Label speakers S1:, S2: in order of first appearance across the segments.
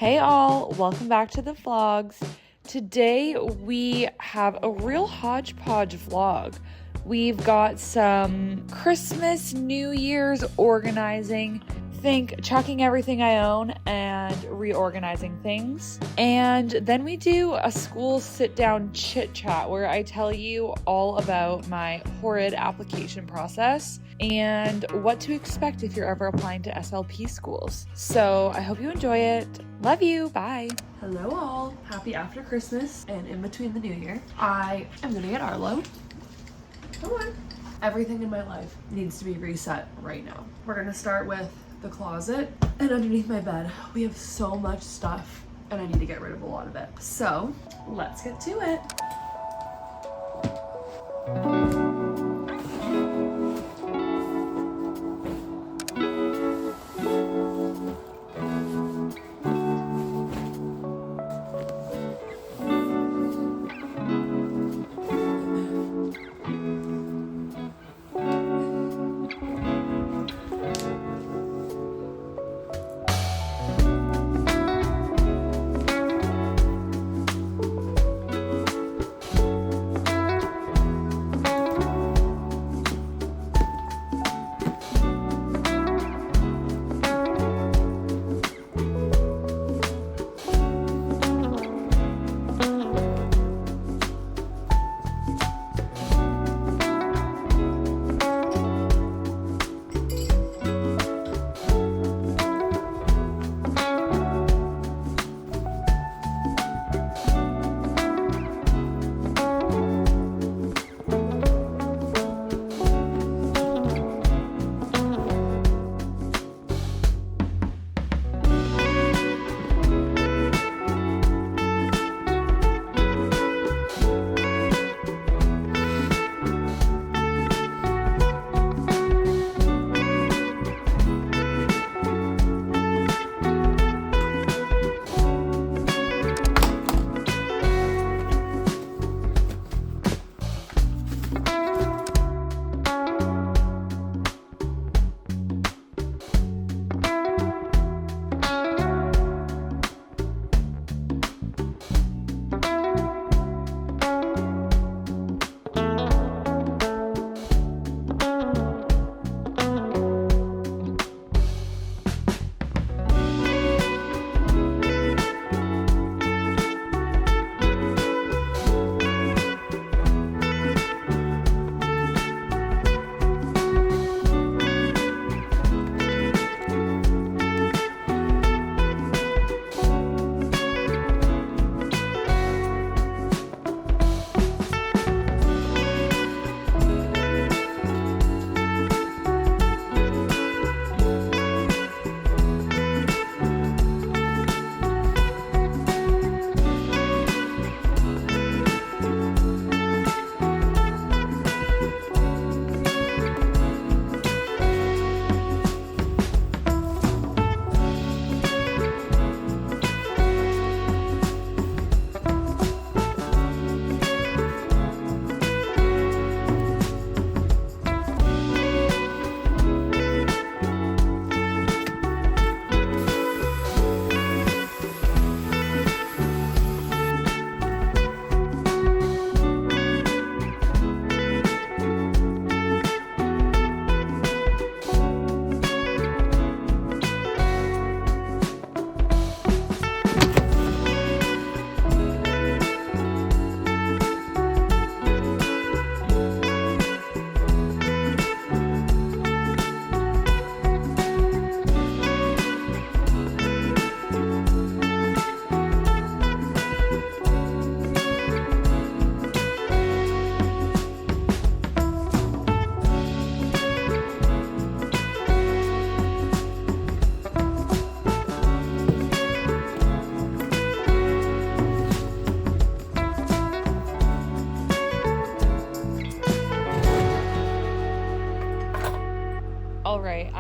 S1: Hey all, welcome back to the vlogs. Today we have a real hodgepodge vlog. We've got some Christmas, New Year's organizing, chucking everything I own and reorganizing things. And then we do a school sit-down chit-chat where I tell you all about my horrid application process and what to expect if you're ever applying to SLP schools. So I hope you enjoy it. Love you. Bye.
S2: Hello all. Happy after Christmas and in between the New Year. I am gonna get Arlo. Come on. Everything in my life needs to be reset right now. We're gonna start with the closet and underneath my bed. We have so much stuff and I need to get rid of a lot of it. So let's get to it.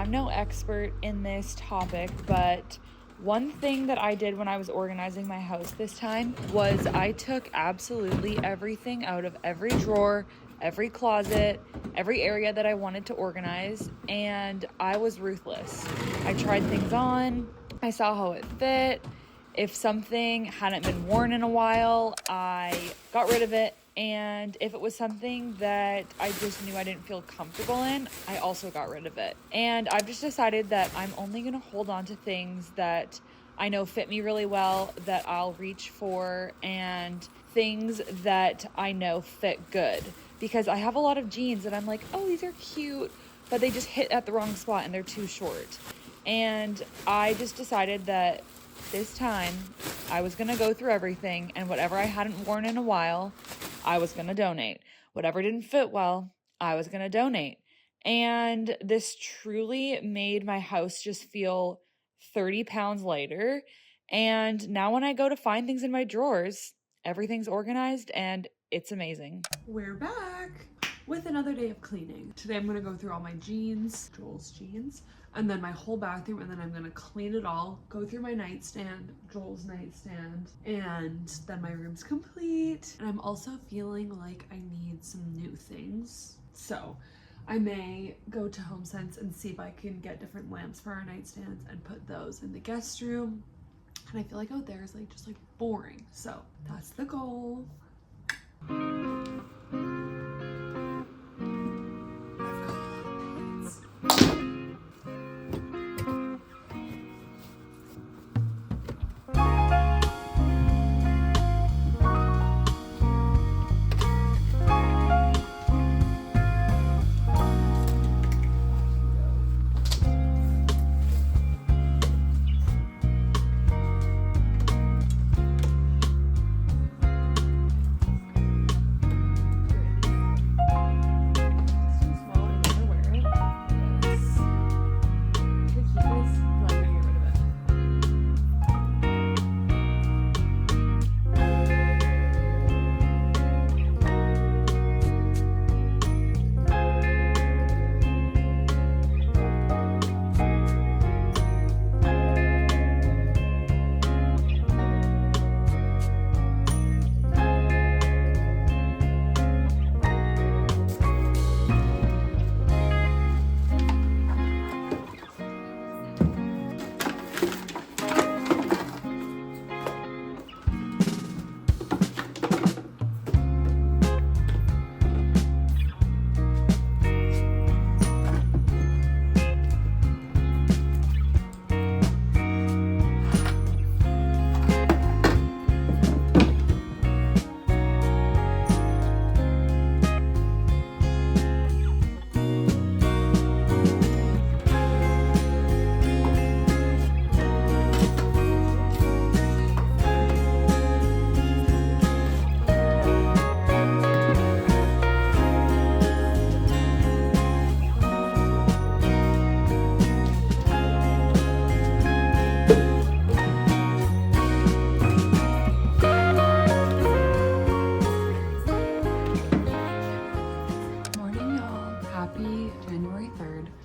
S1: I'm no expert in this topic, but one thing that I did when I was organizing my house this time was I took absolutely everything out of every drawer, every closet, every area that I wanted to organize, and I was ruthless. I tried things on, I saw how it fit, If something hadn't been worn in a while, I got rid of it. And if it was something that I just knew I didn't feel comfortable in, I also got rid of it. And I've just decided that I'm only gonna hold on to things that I know fit me really well, that I'll reach for, and things that I know fit good. Because I have a lot of jeans that I'm like, oh, these are cute, but they just hit at the wrong spot and they're too short. And I just decided that this time I was gonna go through everything, and whatever I hadn't worn in a while, I was gonna donate. Whatever didn't fit well, I was gonna donate. And this truly made my house just feel 30 pounds lighter. And now when I go to find things in my drawers, everything's organized and it's amazing.
S2: We're back with another day of cleaning. Today I'm gonna go through all my jeans, Joel's jeans, and then my whole bathroom, and then I'm gonna clean it all, go through my nightstand, Joel's nightstand, and then my room's complete. And I'm also feeling like I need some new things. So I may go to HomeSense and see if I can get different lamps for our nightstands and put those in the guest room. And I feel like out there is like just like boring. So that's the goal.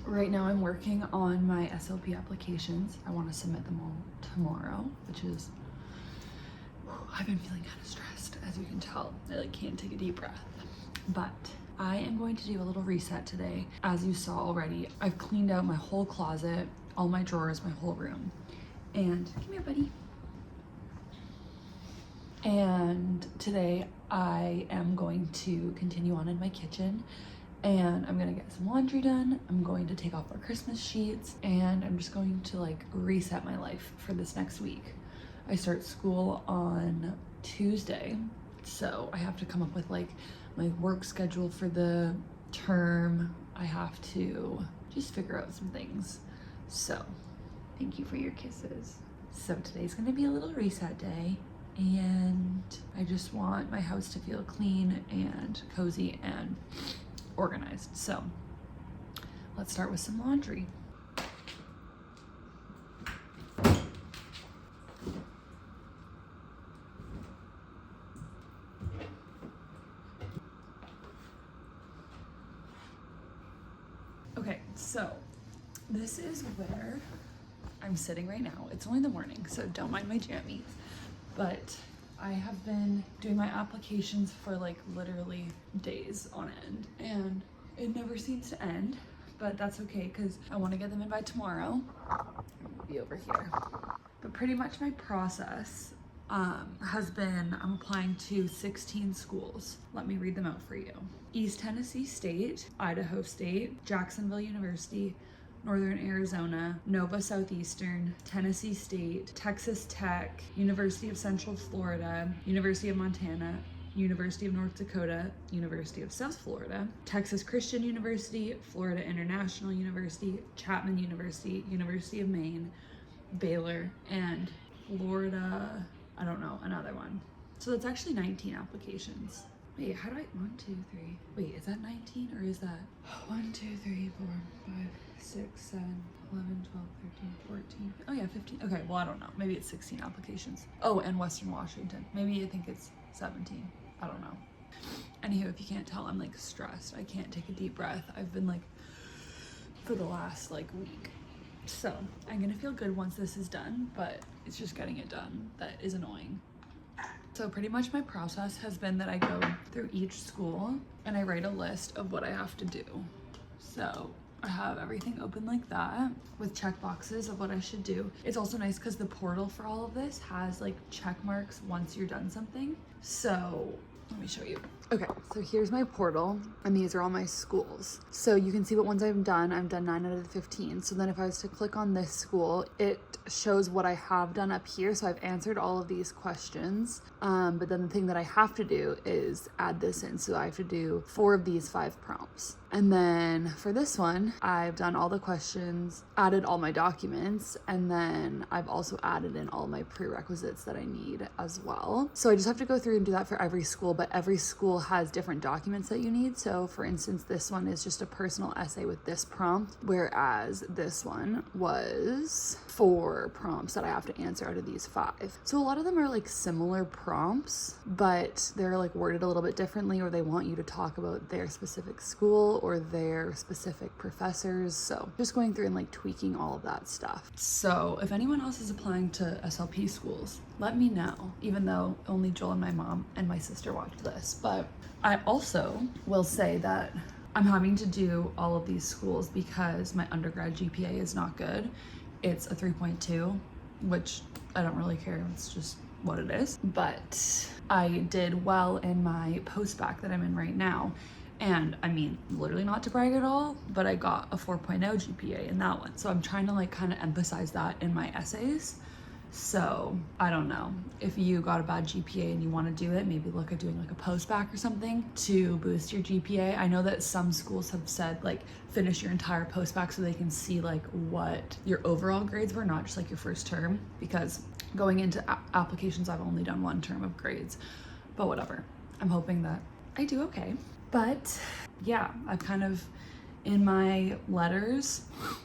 S2: Right now I'm working on my SLP applications. I want to submit them all tomorrow, which is, I've been feeling kind of stressed, as you can tell. I like can't take a deep breath. But I am going to do a little reset today. As you saw already, I've cleaned out my whole closet, all my drawers, my whole room. And come here, buddy. And today I am going to continue on in my kitchen, and I'm gonna get some laundry done. I'm going to take off our Christmas sheets, and I'm just going to like reset my life for this next week. I start school on Tuesday, so I have to come up with like my work schedule for the term. I have to just figure out some things. So thank you for your kisses. So today's gonna be a little reset day, and I just want my house to feel clean and cozy and organized. So let's start with some laundry. Okay, so this is where I'm sitting right now. It's only the morning, so don't mind my jammies, but I have been doing my applications for like literally days on end, and it never seems to end, but that's okay because I want to get them in by tomorrow. I'll be over here.
S1: But pretty much my process has been, I'm applying to 16 schools. Let me read them out for you. East Tennessee State, Idaho State, Jacksonville University, Northern Arizona, Nova Southeastern, Tennessee State, Texas Tech, University of Central Florida, University of Montana, University of North Dakota, University of South Florida, Texas Christian University, Florida International University, Chapman University, University of Maine, Baylor, and Florida, I don't know, another one. So that's actually 19 applications. Wait, how do I, 1, 2, 3, wait, is that 19 or is that 1, 2, 3, 4, 5, 6, 7, 11, 12, 13, 14, oh yeah, 15. Okay, well, I don't know, maybe it's 16 applications. Oh, and Western Washington, maybe I think it's 17, I don't know. Anywho, if you can't tell, I'm like stressed. I can't take a deep breath. I've been like, for the last like week. So I'm gonna feel good once this is done, but it's just getting it done that is annoying. So pretty much my process has been that I go through each school and I write a list of what I have to do. So I have everything open like that with check boxes of what I should do. It's also nice because the portal for all of this has like check marks once you're done something. So let me show you. Okay, so here's my portal and these are all my schools. So you can see what ones I've done. I've done 9 out of the 15. So then if I was to click on this school, it shows what I have done up here. So I've answered all of these questions. But then the thing that I have to do is add this in. So I have to do 4 of these 5 prompts. And then for this one, I've done all the questions, added all my documents, and then I've also added in all my prerequisites that I need as well. So I just have to go through and do that for every school, but every school has different documents that you need. So for instance, this one is just a personal essay with this prompt, whereas this one was 4 prompts that I have to answer out of these 5. So a lot of them are like similar prompts, but they're like worded a little bit differently, or they want you to talk about their specific school or their specific professors. So just going through and like tweaking all of that stuff. So if anyone else is applying to SLP schools, let me know, even though only Joel and my mom and my sister watched this. But I also will say that I'm having to do all of these schools because my undergrad GPA is not good. It's a 3.2, which I don't really care. It's just what it is. But I did well in my post-bac that I'm in right now. And I mean, literally not to brag at all, but I got a 4.0 GPA in that one. So I'm trying to like kind of emphasize that in my essays. So I don't know, if you got a bad GPA and you want to do it, maybe look at doing like a post-bac or something to boost your GPA. I know that some schools have said like finish your entire post-bac so they can see like what your overall grades were, not just like your first term, because going into applications, I've only done 1 term of grades, but whatever. I'm hoping that I do okay. But yeah, I've kind of, in my letters,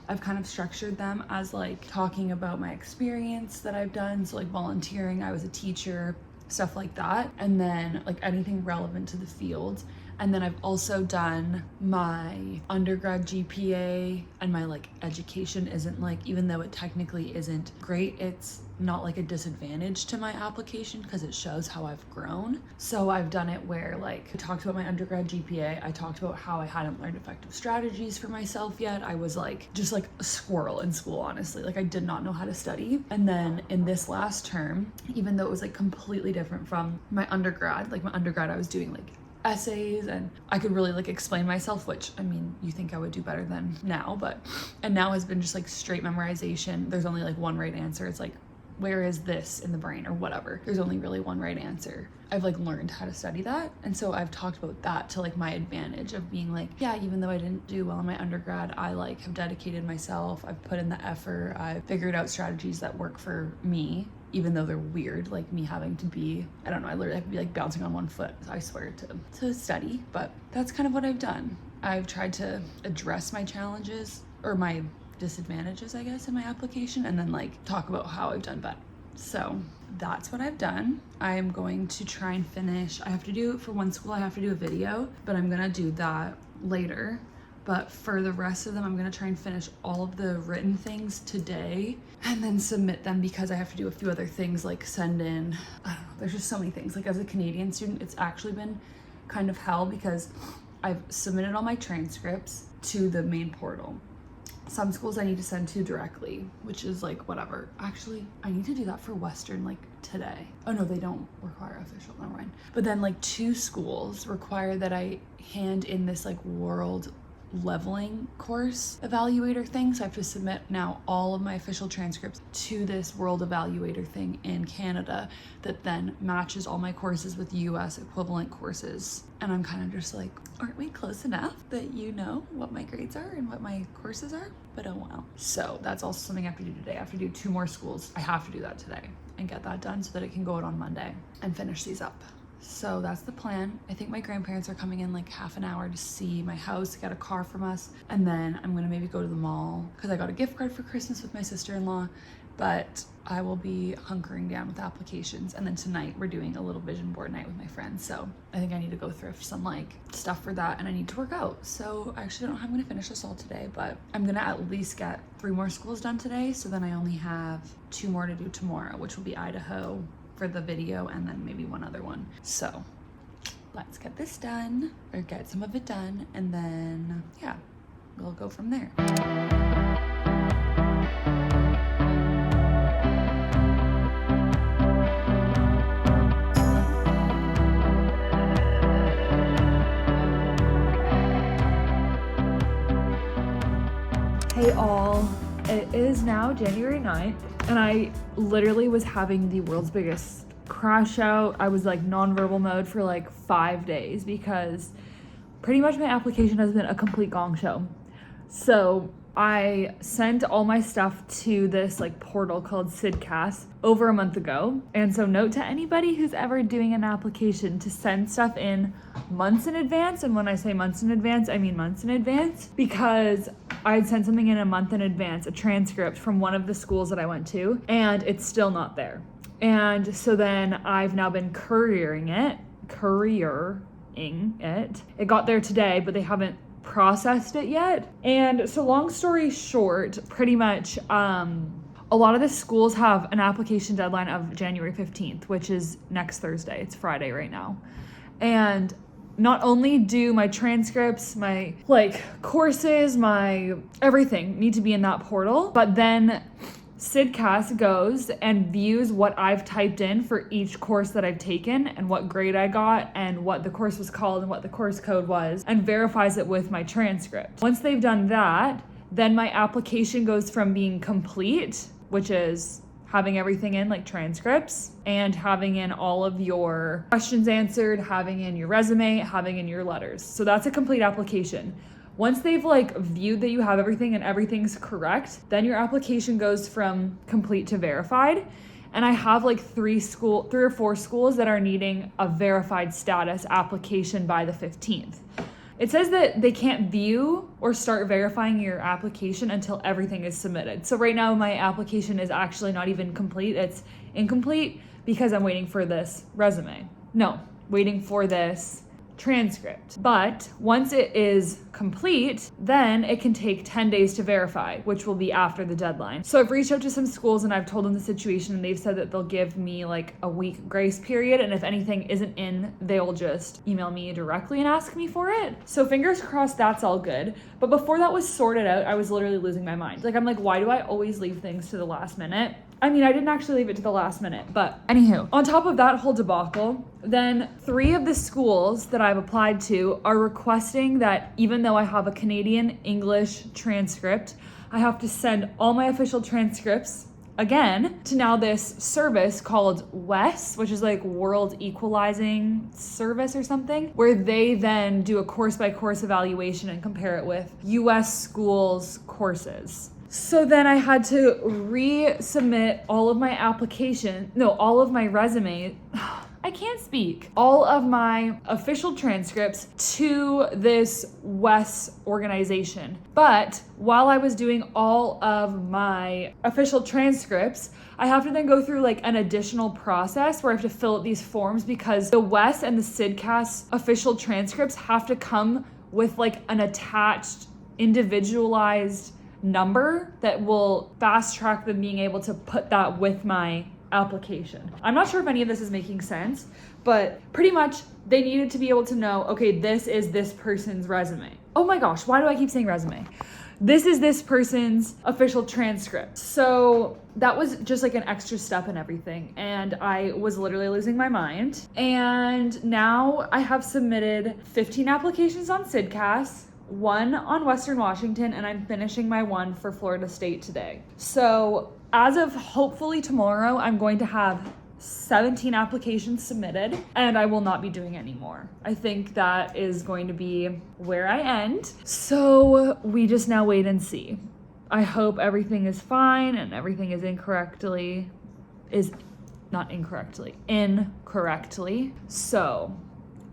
S1: I've kind of structured them as like talking about my experience that I've done. So like volunteering, I was a teacher, stuff like that. And then like anything relevant to the field. And then I've also done my undergrad GPA, and my like education isn't like, even though it technically isn't great, it's not like a disadvantage to my application because it shows how I've grown. So I've done it where like I talked about my undergrad GPA, I talked about how I hadn't learned effective strategies for myself yet. I was like just like a squirrel in school, honestly. Like I did not know how to study. And then in this last term, even though it was like completely different from my undergrad, like my undergrad I was doing like essays and I could really like explain myself, which I mean, you think I would do better than now, and now has been just like straight memorization. There's only like one right answer. It's like, where is this in the brain or whatever? There's only really one right answer. I've like learned how to study that. And so I've talked about that to like my advantage of being like, yeah, even though I didn't do well in my undergrad, I like have dedicated myself. I've put in the effort. I've figured out strategies that work for me, even though they're weird, like me having to be, I don't know, I literally have to be like bouncing on one foot, I swear, to study. But that's kind of what I've done. I've tried to address my challenges or my disadvantages, I guess, in my application, and then like talk about how I've done better. So that's what I've done. I am going to try and finish, I have to do, for one school I have to do a video, but I'm gonna do that later. But for the rest of them, I'm gonna try and finish all of the written things today and then submit them, because I have to do a few other things like send in, I don't know, there's just so many things. Like as a Canadian student, it's actually been kind of hell because I've submitted all my transcripts to the main portal.
S2: Some schools I need to send to directly, which is like whatever. Actually, I need to do that for Western like today. Oh no, they don't require official, never mind. But then like 2 schools require that I hand in this like world leveling course evaluator thing. So I have to submit now all of my official transcripts to this world evaluator thing in Canada that then matches all my courses with US equivalent courses. And I'm kind of just like, aren't we close enough that you know what my grades are and what my courses are? But oh well. So that's also something I have to do today. I have to do 2 more schools. I have to do that today and get that done so that it can go out on Monday and finish these up. So that's the plan. I think my grandparents are coming in like half an hour to see my house, get a car from us. And then I'm gonna maybe go to the mall because I got a gift card for Christmas with my sister-in-law, but I will be hunkering down with applications. And then tonight we're doing a little vision board night with my friends. So I think I need to go thrift some like stuff for that, and I need to work out. So I actually don't know how I'm gonna finish this all today, but I'm gonna at least get 3 more schools done today. So then I only have 2 more to do tomorrow, which will be Idaho for the video and then maybe 1 other one. So let's get this done, or get some of it done, and then yeah, we'll go from there.
S1: Hey all, it is now January 9th, and I literally was having the world's biggest crash out. I was like nonverbal mode for like 5 days because pretty much my application has been a complete gong show. So I sent all my stuff to this like portal called CSDCAS over a month ago. And so note to anybody who's ever doing an application to send stuff in months in advance. And when I say months in advance, I mean months in advance, because I'd sent something in a month in advance, a transcript from one of the schools that I went to, and it's still not there. And so then I've now been couriering it. It got there today, but they haven't processed it yet. And so long story short, pretty much a lot of the schools have an application deadline of January 15th, which is next Thursday. It's Friday right now. And not only do my transcripts, my like courses, my everything need to be in that portal, but then CSDCAS goes and views what I've typed in for each course that I've taken and what grade I got and what the course was called and what the course code was, and verifies it with my transcript. Once they've done that, then my application goes from being complete, which is having everything in like transcripts and having in all of your questions answered, having in your resume, having in your letters. So that's a complete application. Once they've like viewed that you have everything and everything's correct, then your application goes from complete to verified. And I have like 3 or 4 schools that are needing a verified status application by the 15th. It says that they can't view or start verifying your application until everything is submitted. So right now my application is actually not even complete. It's incomplete because I'm waiting for this resume. No, waiting for this transcript. But once it is complete, then it can take 10 days to verify, which will be after the deadline. So I've reached out to some schools and I've told them the situation, and they've said that they'll give me like a week grace period, and if anything isn't in, they'll just email me directly and ask me for it. So fingers crossed that's all good. But before that was sorted out, I was literally losing my mind. Like I'm like, why do I always leave things to the last minute? I mean, I didn't actually leave it to the last minute, but anywho, on top of that whole debacle, then 3 of the schools that I've applied to are requesting that even though I have a Canadian English transcript, I have to send all my official transcripts again to now this service called WES, which is like World Equalizing Service or something, where they then do a course by course evaluation and compare it with US schools courses. So then I had to resubmit all of my all of my resume. I can't speak. All of my official transcripts to this WES organization. But while I was doing all of my official transcripts, I have to then go through like an additional process where I have to fill out these forms, because the WES and the CSDCAS official transcripts have to come with like an attached individualized number that will fast track them being able to put that with my application. I'm not sure if any of this is making sense, but pretty much they needed to be able to know, okay, this is this person's resume. Oh my gosh, why do I keep saying resume? this is this person's official transcript. So that was just like an extra step in everything. And I was literally losing my mind. And now I have submitted 15 applications on CSDCAS, 1 on Western Washington, and I'm finishing my 1 for Florida State today. So as of hopefully tomorrow, I'm going to have 17 applications submitted, and I will not be doing any more. I think that is going to be where I end. So we just now wait and see. I hope everything is fine and everything is incorrectly. So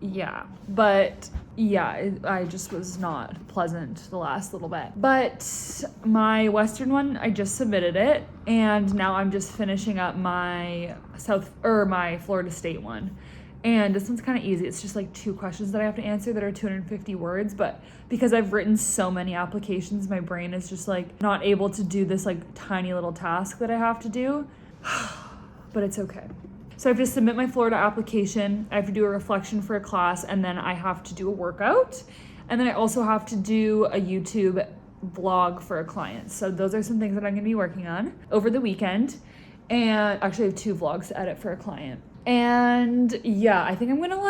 S1: yeah, but yeah, I just was not pleasant the last little bit. But my Western one, I just submitted it, and now I'm just finishing up my my Florida State one. And this one's kind of easy. It's just like 2 questions that I have to answer that are 250 words, but because I've written so many applications, my brain is just like not able to do this like tiny little task that I have to do. But it's okay. So I have to submit my Florida application, I have to do a reflection for a class, and then I have to do a workout. And then I also have to do a YouTube vlog for a client. So those are some things that I'm gonna be working on over the weekend. And actually I have 2 vlogs to edit for a client. And yeah, I think I'm gonna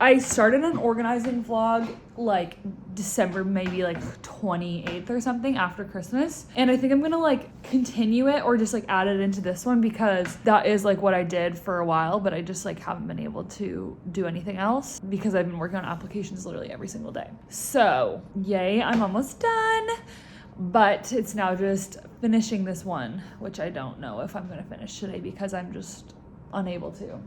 S1: I started an organizing vlog like December, maybe like 28th or something after Christmas. And I think I'm gonna continue it or just add it into this one, because that is what I did for a while, but I just haven't been able to do anything else because I've been working on applications literally every single day. So yay, I'm almost done. But it's now just finishing this one, which I don't know if I'm gonna finish today because I'm just unable to.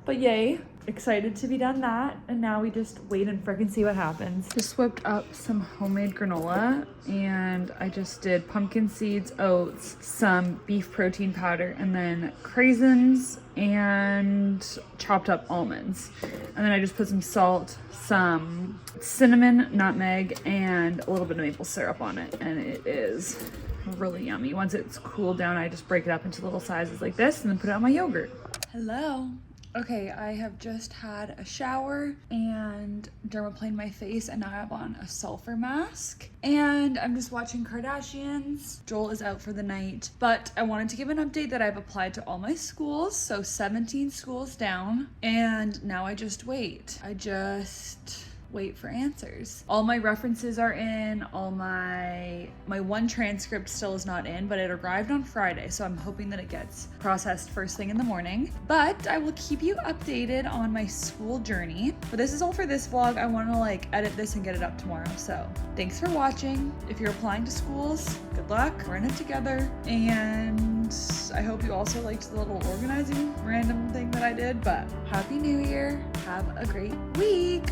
S1: But yay, excited to be done that, and now we just wait and frickin' see what happens. Just whipped up some homemade granola, and I just did pumpkin seeds, oats, some beef protein powder, and then craisins and chopped up almonds. And then I just put some salt, some cinnamon, nutmeg, and a little bit of maple syrup on it, and it is really yummy. Once it's cooled down, I just break it up into little sizes like this and then put it on my yogurt. Hello. Okay, I have just had a shower and dermaplaned my face, and now I have on a sulfur mask. And I'm just watching Kardashians. Joel is out for the night, but I wanted to give an update that I've applied to all my schools, so 17 schools down, and now I just wait. I just wait for answers. All my references are in, all my 1 transcript still is not in, but it arrived on Friday, so I'm hoping that it gets processed first thing in the morning. But I will keep you updated on my school journey. But this is all for this vlog. I want to edit this and get it up tomorrow. So thanks for watching. If you're applying to schools, good luck. We're in it together. And I hope you also liked the little organizing random thing that I did. But Happy New Year. Have a great week.